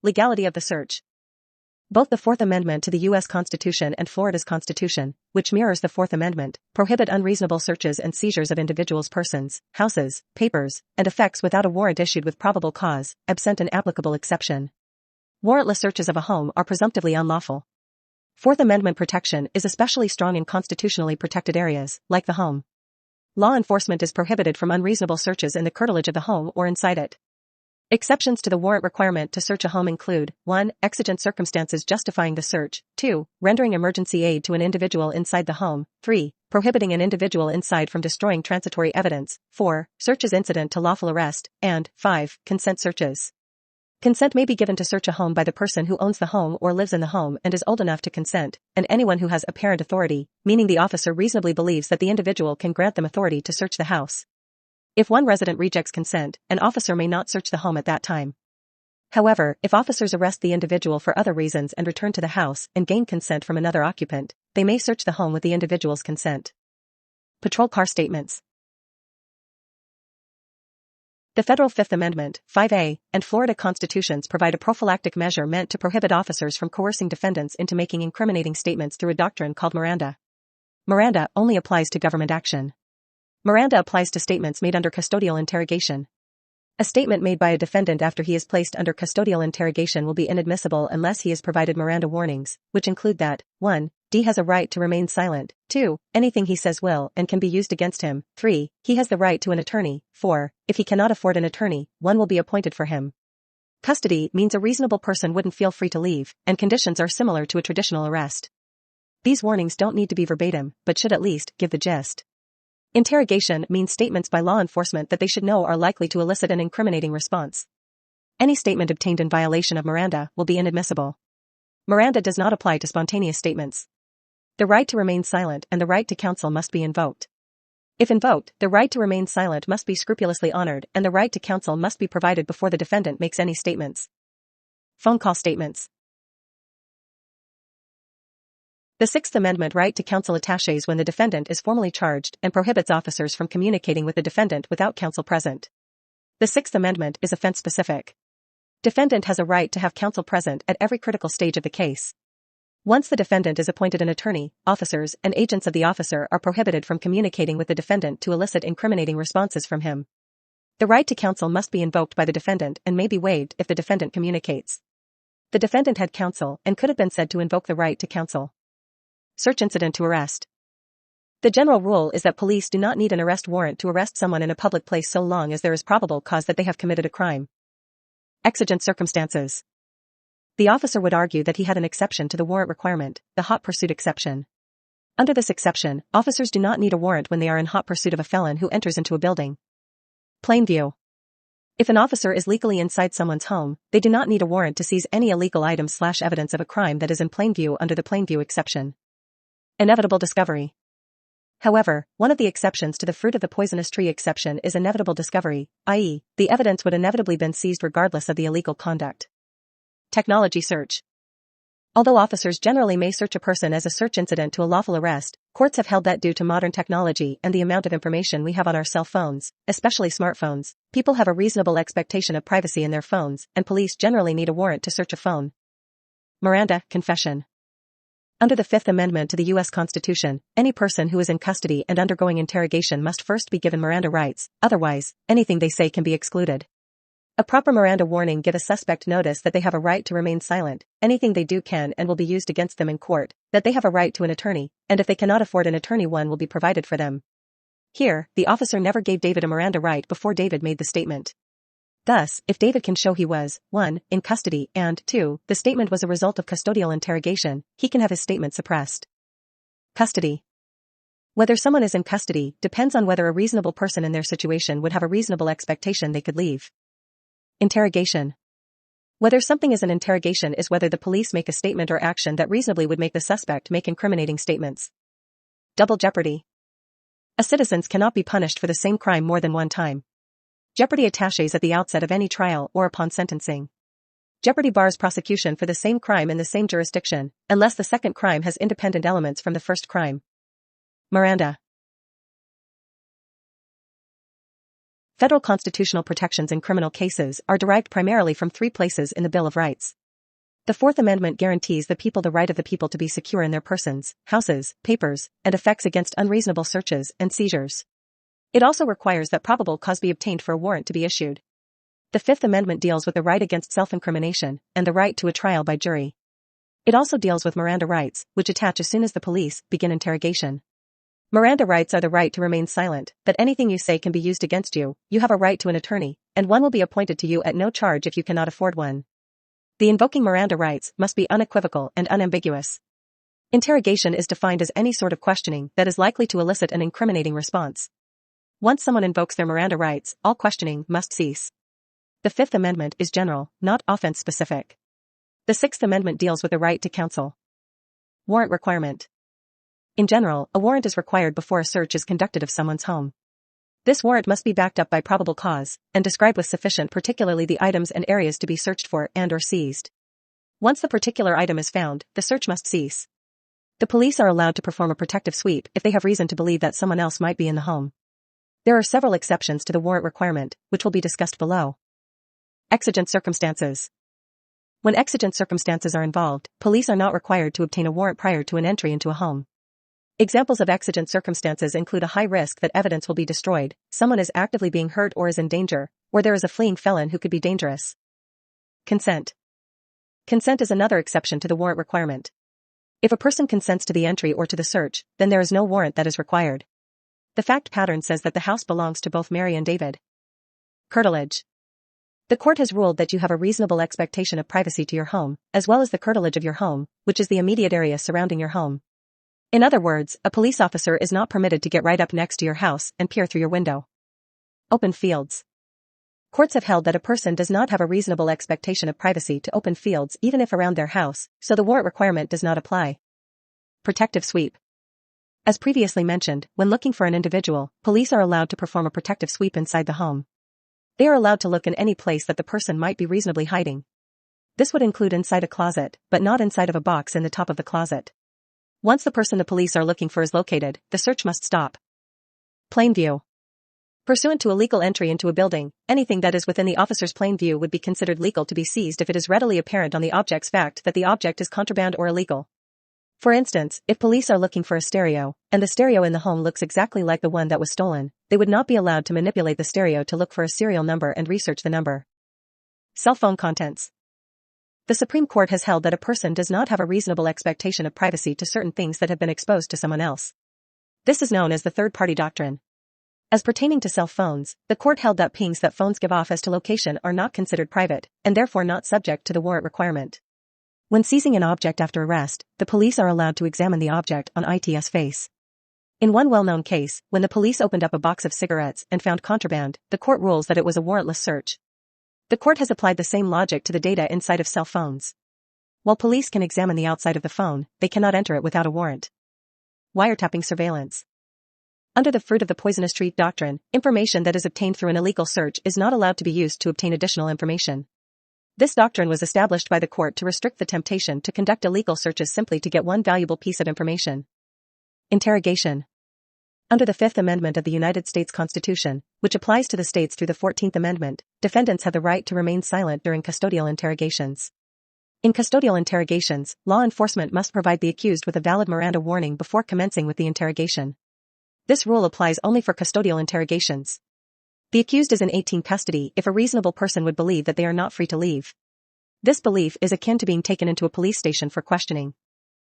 Legality of the search. Both the Fourth Amendment to the U.S. Constitution and Florida's Constitution, which mirrors the Fourth Amendment, prohibit unreasonable searches and seizures of individuals' persons, houses, papers, and effects without a warrant issued with probable cause, absent an applicable exception. Warrantless searches of a home are presumptively unlawful. Fourth Amendment protection is especially strong in constitutionally protected areas, like the home. Law enforcement is prohibited from unreasonable searches in the curtilage of the home or inside it. Exceptions to the warrant requirement to search a home include 1. Exigent circumstances justifying the search, 2. Rendering emergency aid to an individual inside the home, 3. Prohibiting an individual inside from destroying transitory evidence, 4. Searches incident to lawful arrest, and 5. Consent searches. Consent may be given to search a home by the person who owns the home or lives in the home and is old enough to consent, and anyone who has apparent authority, meaning the officer reasonably believes that the individual can grant them authority to search the house. If one resident rejects consent, an officer may not search the home at that time. However, if officers arrest the individual for other reasons and return to the house and gain consent from another occupant, they may search the home with the individual's consent. Patrol car statements. The Federal Fifth Amendment, 5A, and Florida constitutions provide a prophylactic measure meant to prohibit officers from coercing defendants into making incriminating statements through a doctrine called Miranda. Miranda only applies to government action. Miranda applies to statements made under custodial interrogation. A statement made by a defendant after he is placed under custodial interrogation will be inadmissible unless he has provided Miranda warnings, which include that 1. D has a right to remain silent, 2. Anything he says will and can be used against him, 3. He has the right to an attorney, 4. If he cannot afford an attorney, one will be appointed for him. Custody means a reasonable person wouldn't feel free to leave, and conditions are similar to a traditional arrest. These warnings don't need to be verbatim, but should at least give the gist. Interrogation means statements by law enforcement that they should know are likely to elicit an incriminating response. Any statement obtained in violation of Miranda will be inadmissible. Miranda does not apply to spontaneous statements. The right to remain silent and the right to counsel must be invoked. If invoked, the right to remain silent must be scrupulously honored and the right to counsel must be provided before the defendant makes any statements. Phone call statements. The Sixth Amendment right to counsel attaches when the defendant is formally charged and prohibits officers from communicating with the defendant without counsel present. The Sixth Amendment is offense-specific. Defendant has a right to have counsel present at every critical stage of the case. Once the defendant is appointed an attorney, officers and agents of the officer are prohibited from communicating with the defendant to elicit incriminating responses from him. The right to counsel must be invoked by the defendant and may be waived if the defendant communicates. The defendant had counsel and could have been said to invoke the right to counsel. Search incident to arrest. The general rule is that police do not need an arrest warrant to arrest someone in a public place so long as there is probable cause that they have committed a crime. Exigent circumstances. The officer would argue that he had an exception to the warrant requirement, the hot pursuit exception. Under this exception, officers do not need a warrant when they are in hot pursuit of a felon who enters into a building. Plain view. If an officer is legally inside someone's home, they do not need a warrant to seize any illegal items/evidence of a crime that is in plain view under the plain view exception. Inevitable discovery. However, one of the exceptions to the fruit of the poisonous tree exception is inevitable discovery, i.e., the evidence would inevitably been seized regardless of the illegal conduct. Technology search. Although officers generally may search a person as a search incident to a lawful arrest, courts have held that due to modern technology and the amount of information we have on our cell phones, especially smartphones, people have a reasonable expectation of privacy in their phones, and police generally need a warrant to search a phone. Miranda confession. Under the Fifth Amendment to the U.S. Constitution, any person who is in custody and undergoing interrogation must first be given Miranda rights, otherwise, anything they say can be excluded. A proper Miranda warning gives a suspect notice that they have a right to remain silent, anything they do can and will be used against them in court, that they have a right to an attorney, and if they cannot afford an attorney one will be provided for them. Here, the officer never gave David a Miranda right before David made the statement. Thus, if David can show he was, 1, in custody, and 2, the statement was a result of custodial interrogation, he can have his statement suppressed. Custody. Whether someone is in custody depends on whether a reasonable person in their situation would have a reasonable expectation they could leave. Interrogation. Whether something is an interrogation is whether the police make a statement or action that reasonably would make the suspect make incriminating statements. Double jeopardy. A citizen cannot be punished for the same crime more than one time. Jeopardy attaches at the outset of any trial or upon sentencing. Jeopardy bars prosecution for the same crime in the same jurisdiction, unless the second crime has independent elements from the first crime. Miranda. Federal constitutional protections in criminal cases are derived primarily from three places in the Bill of Rights. The Fourth Amendment guarantees the people the right of the people to be secure in their persons, houses, papers, and effects against unreasonable searches and seizures. It also requires that probable cause be obtained for a warrant to be issued. The Fifth Amendment deals with the right against self-incrimination and the right to a trial by jury. It also deals with Miranda rights, which attach as soon as the police begin interrogation. Miranda rights are the right to remain silent, that anything you say can be used against you, you have a right to an attorney, and one will be appointed to you at no charge if you cannot afford one. The invoking Miranda rights must be unequivocal and unambiguous. Interrogation is defined as any sort of questioning that is likely to elicit an incriminating response. Once someone invokes their Miranda rights, all questioning must cease. The Fifth Amendment is general, not offense-specific. The Sixth Amendment deals with the right to counsel. Warrant requirement. In general, a warrant is required before a search is conducted of someone's home. This warrant must be backed up by probable cause, and described with sufficient particularly the items and areas to be searched for and/or seized. Once the particular item is found, the search must cease. The police are allowed to perform a protective sweep if they have reason to believe that someone else might be in the home. There are several exceptions to the warrant requirement, which will be discussed below. Exigent circumstances. When exigent circumstances are involved, police are not required to obtain a warrant prior to an entry into a home. Examples of exigent circumstances include a high risk that evidence will be destroyed, someone is actively being hurt or is in danger, or there is a fleeing felon who could be dangerous. Consent. Consent is another exception to the warrant requirement. If a person consents to the entry or to the search, then there is no warrant that is required. The fact pattern says that the house belongs to both Mary and David. Curtilage. The court has ruled that you have a reasonable expectation of privacy to your home, as well as the curtilage of your home, which is the immediate area surrounding your home. In other words, a police officer is not permitted to get right up next to your house and peer through your window. Open fields. Courts have held that a person does not have a reasonable expectation of privacy to open fields even if around their house, so the warrant requirement does not apply. Protective sweep. As previously mentioned, when looking for an individual, police are allowed to perform a protective sweep inside the home. They are allowed to look in any place that the person might be reasonably hiding. This would include inside a closet, but not inside of a box in the top of the closet. Once the person the police are looking for is located, the search must stop. Plain view. Pursuant to a legal entry into a building, anything that is within the officer's plain view would be considered legal to be seized if it is readily apparent on the object's fact that the object is contraband or illegal. For instance, if police are looking for a stereo, and the stereo in the home looks exactly like the one that was stolen, they would not be allowed to manipulate the stereo to look for a serial number and research the number. Cell phone contents. The Supreme Court has held that a person does not have a reasonable expectation of privacy to certain things that have been exposed to someone else. This is known as the third-party doctrine. As pertaining to cell phones, the court held that pings that phones give off as to location are not considered private, and therefore not subject to the warrant requirement. When seizing an object after arrest, the police are allowed to examine the object on its face. In one well-known case, when the police opened up a box of cigarettes and found contraband, the court rules that it was a warrantless search. The court has applied the same logic to the data inside of cell phones. While police can examine the outside of the phone, they cannot enter it without a warrant. Wiretapping surveillance. Under the fruit of the poisonous tree doctrine, information that is obtained through an illegal search is not allowed to be used to obtain additional information. This doctrine was established by the court to restrict the temptation to conduct illegal searches simply to get one valuable piece of information. Interrogation. Under the Fifth Amendment of the United States Constitution, which applies to the states through the 14th Amendment, defendants have the right to remain silent during custodial interrogations. In custodial interrogations, law enforcement must provide the accused with a valid Miranda warning before commencing with the interrogation. This rule applies only for custodial interrogations. The accused is in 18 custody if a reasonable person would believe that they are not free to leave. This belief is akin to being taken into a police station for questioning.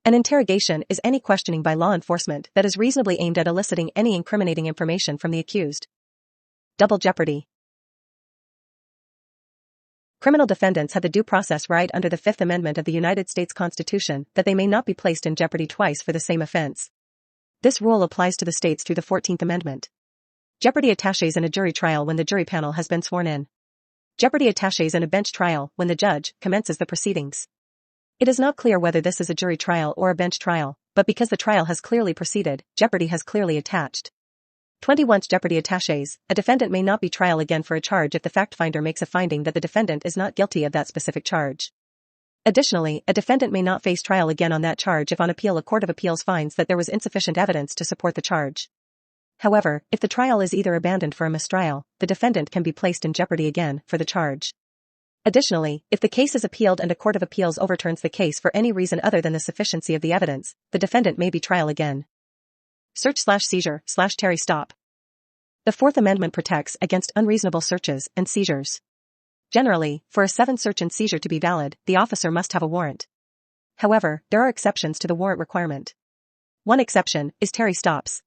An interrogation is any questioning by law enforcement that is reasonably aimed at eliciting any incriminating information from the accused. Double jeopardy. Criminal defendants have the due process right under the Fifth Amendment of the United States Constitution that they may not be placed in jeopardy twice for the same offense. This rule applies to the states through the 14th Amendment. Jeopardy attaches in a jury trial when the jury panel has been sworn in. Jeopardy attaches in a bench trial when the judge commences the proceedings. It is not clear whether this is a jury trial or a bench trial, but because the trial has clearly proceeded, jeopardy has clearly attached. 20 Once jeopardy attaches, a defendant may not be trial again for a charge if the fact finder makes a finding that the defendant is not guilty of that specific charge. Additionally, a defendant may not face trial again on that charge if on appeal a court of appeals finds that there was insufficient evidence to support the charge. However, if the trial is either abandoned for a mistrial, the defendant can be placed in jeopardy again for the charge. Additionally, if the case is appealed and a court of appeals overturns the case for any reason other than the sufficiency of the evidence, the defendant may be trial again. Search/seizure/Terry stop. The Fourth Amendment protects against unreasonable searches and seizures. Generally, for a search and seizure to be valid, the officer must have a warrant. However, there are exceptions to the warrant requirement. One exception is Terry stops.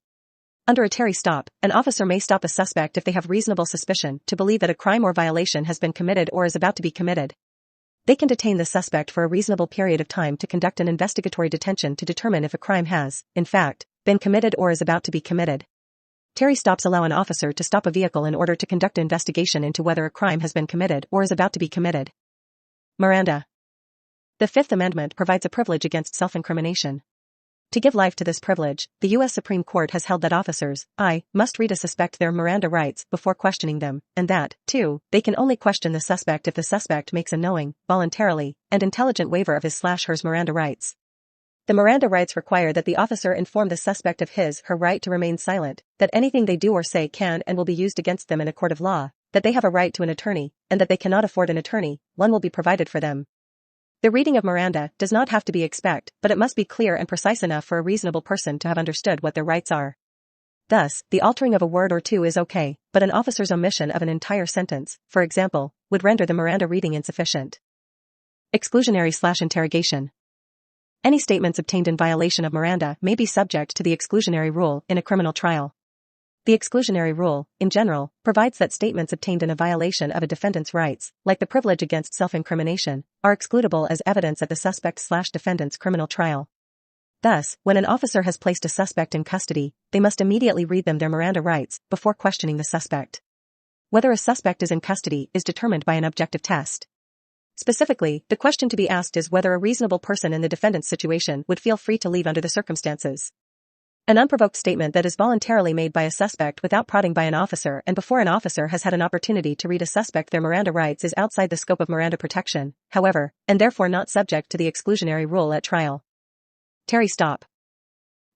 Under a Terry stop, an officer may stop a suspect if they have reasonable suspicion to believe that a crime or violation has been committed or is about to be committed. They can detain the suspect for a reasonable period of time to conduct an investigatory detention to determine if a crime has, in fact, been committed or is about to be committed. Terry stops allow an officer to stop a vehicle in order to conduct an investigation into whether a crime has been committed or is about to be committed. Miranda. The Fifth Amendment provides a privilege against self-incrimination. To give life to this privilege, the U.S. Supreme Court has held that officers, must read a suspect their Miranda rights before questioning them, and that, 2, they can only question the suspect if the suspect makes a knowing, voluntarily, and intelligent waiver of his/her Miranda rights. The Miranda rights require that the officer inform the suspect of his/her right to remain silent, that anything they do or say can and will be used against them in a court of law, that they have a right to an attorney, and that they cannot afford an attorney, one will be provided for them. The reading of Miranda does not have to be expect, but it must be clear and precise enough for a reasonable person to have understood what their rights are. Thus, the altering of a word or two is okay, but an officer's omission of an entire sentence, for example, would render the Miranda reading insufficient. Exclusionary/interrogation. Any statements obtained in violation of Miranda may be subject to the exclusionary rule in a criminal trial. The exclusionary rule, in general, provides that statements obtained in a violation of a defendant's rights, like the privilege against self-incrimination, are excludable as evidence at the suspect/defendant's criminal trial. Thus, when an officer has placed a suspect in custody, they must immediately read them their Miranda rights before questioning the suspect. Whether a suspect is in custody is determined by an objective test. Specifically, the question to be asked is whether a reasonable person in the defendant's situation would feel free to leave under the circumstances. An unprovoked statement that is voluntarily made by a suspect without prodding by an officer and before an officer has had an opportunity to read a suspect their Miranda rights is outside the scope of Miranda protection, however, and therefore not subject to the exclusionary rule at trial. Terry stop.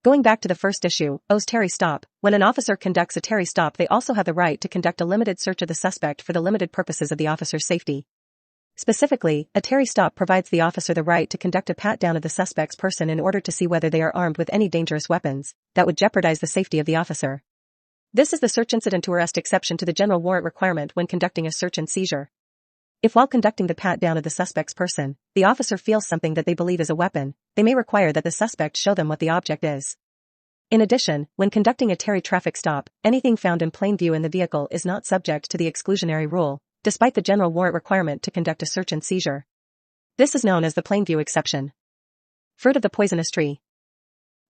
Going back to the first issue, Terry stop, when an officer conducts a Terry stop they also have the right to conduct a limited search of the suspect for the limited purposes of the officer's safety. Specifically, a Terry stop provides the officer the right to conduct a pat-down of the suspect's person in order to see whether they are armed with any dangerous weapons that would jeopardize the safety of the officer. This is the search incident to arrest exception to the general warrant requirement when conducting a search and seizure. If while conducting the pat-down of the suspect's person, the officer feels something that they believe is a weapon, they may require that the suspect show them what the object is. In addition, when conducting a Terry traffic stop, anything found in plain view in the vehicle is not subject to the exclusionary rule, despite the general warrant requirement to conduct a search and seizure. This is known as the plain view exception. Fruit of the poisonous tree.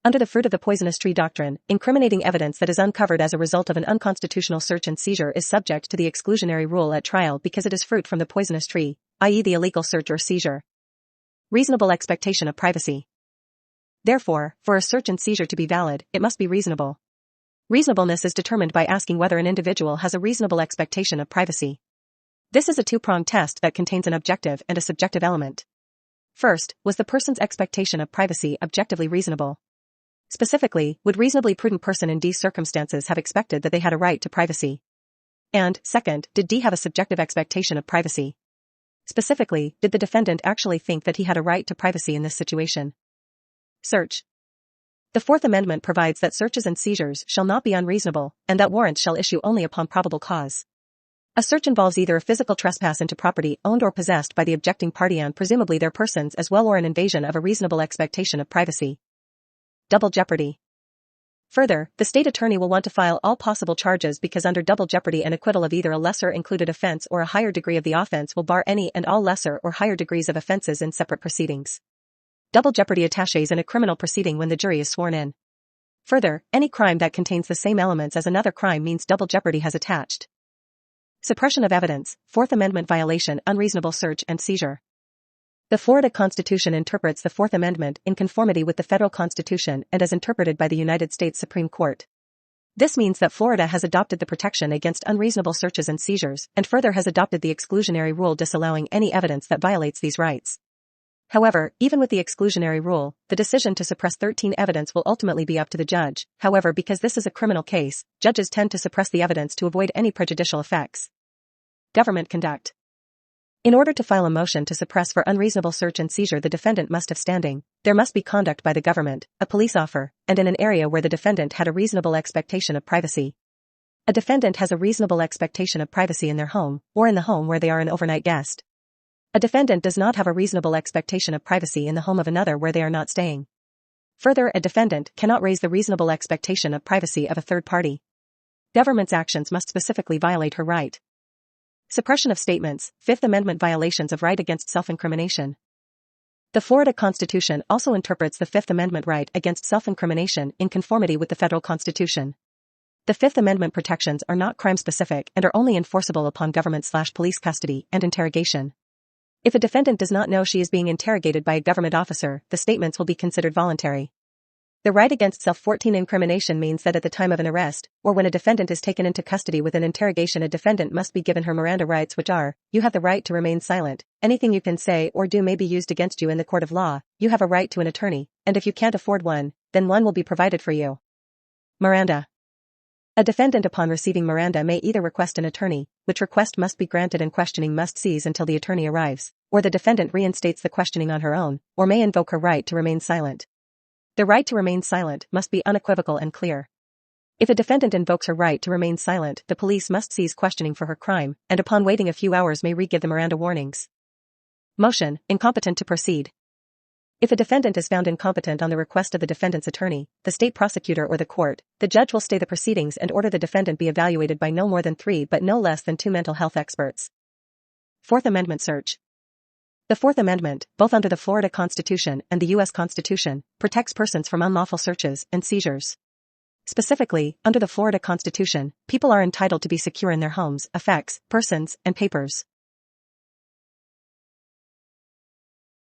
Under the fruit of the poisonous tree doctrine, incriminating evidence that is uncovered as a result of an unconstitutional search and seizure is subject to the exclusionary rule at trial because it is fruit from the poisonous tree, i.e. the illegal search or seizure. Reasonable expectation of privacy. Therefore, for a search and seizure to be valid, it must be reasonable. Reasonableness is determined by asking whether an individual has a reasonable expectation of privacy. This is a two-pronged test that contains an objective and a subjective element. First, was the person's expectation of privacy objectively reasonable? Specifically, would reasonably prudent person in D's circumstances have expected that they had a right to privacy? And, second, did D have a subjective expectation of privacy? Specifically, did the defendant actually think that he had a right to privacy in this situation? Search. The Fourth Amendment provides that searches and seizures shall not be unreasonable, and that warrants shall issue only upon probable cause. A search involves either a physical trespass into property owned or possessed by the objecting party and presumably their persons as well or an invasion of a reasonable expectation of privacy. Double jeopardy. Further, the state attorney will want to file all possible charges because under double jeopardy an acquittal of either a lesser included offense or a higher degree of the offense will bar any and all lesser or higher degrees of offenses in separate proceedings. Double jeopardy attaches in a criminal proceeding when the jury is sworn in. Further, any crime that contains the same elements as another crime means double jeopardy has attached. Suppression of evidence, Fourth Amendment violation, unreasonable search and seizure. The Florida Constitution interprets the Fourth Amendment in conformity with the federal Constitution and as interpreted by the United States Supreme Court. This means that Florida has adopted the protection against unreasonable searches and seizures, and further has adopted the exclusionary rule disallowing any evidence that violates these rights. However, even with the exclusionary rule, the decision to suppress 13 evidence will ultimately be up to the judge. However, because this is a criminal case, judges tend to suppress the evidence to avoid any prejudicial effects. Government conduct. In order to file a motion to suppress for unreasonable search and seizure, the defendant must have standing. There must be conduct by the government, a police offer, and in an area where the defendant had a reasonable expectation of privacy. A defendant has a reasonable expectation of privacy in their home, or in the home where they are an overnight guest. A defendant does not have a reasonable expectation of privacy in the home of another where they are not staying. Further, a defendant cannot raise the reasonable expectation of privacy of a third party. Government's actions must specifically violate her right. Suppression of statements, Fifth Amendment violations of right against self-incrimination. The Florida Constitution also interprets the Fifth Amendment right against self-incrimination in conformity with the federal Constitution. The Fifth Amendment protections are not crime-specific and are only enforceable upon government/police custody and interrogation. If a defendant does not know she is being interrogated by a government officer, the statements will be considered voluntary. The right against self-14 incrimination means that at the time of an arrest, or when a defendant is taken into custody with an interrogation, a defendant must be given her Miranda rights, which are, you have the right to remain silent, anything you can say or do may be used against you in the court of law, you have a right to an attorney, and if you can't afford one, then one will be provided for you. Miranda. A defendant upon receiving Miranda may either request an attorney, which request must be granted and questioning must cease until the attorney arrives, or the defendant reinstates the questioning on her own, or may invoke her right to remain silent. The right to remain silent must be unequivocal and clear. If a defendant invokes her right to remain silent, the police must cease questioning for her crime, and upon waiting a few hours may re-give the Miranda warnings. Motion, incompetent to proceed. If a defendant is found incompetent on the request of the defendant's attorney, the state prosecutor or the court, the judge will stay the proceedings and order the defendant be evaluated by no more than 3 but no less than 2 mental health experts. Fourth Amendment search. The Fourth Amendment, both under the Florida Constitution and the U.S. Constitution, protects persons from unlawful searches and seizures. Specifically, under the Florida Constitution, people are entitled to be secure in their homes, effects, persons, and papers.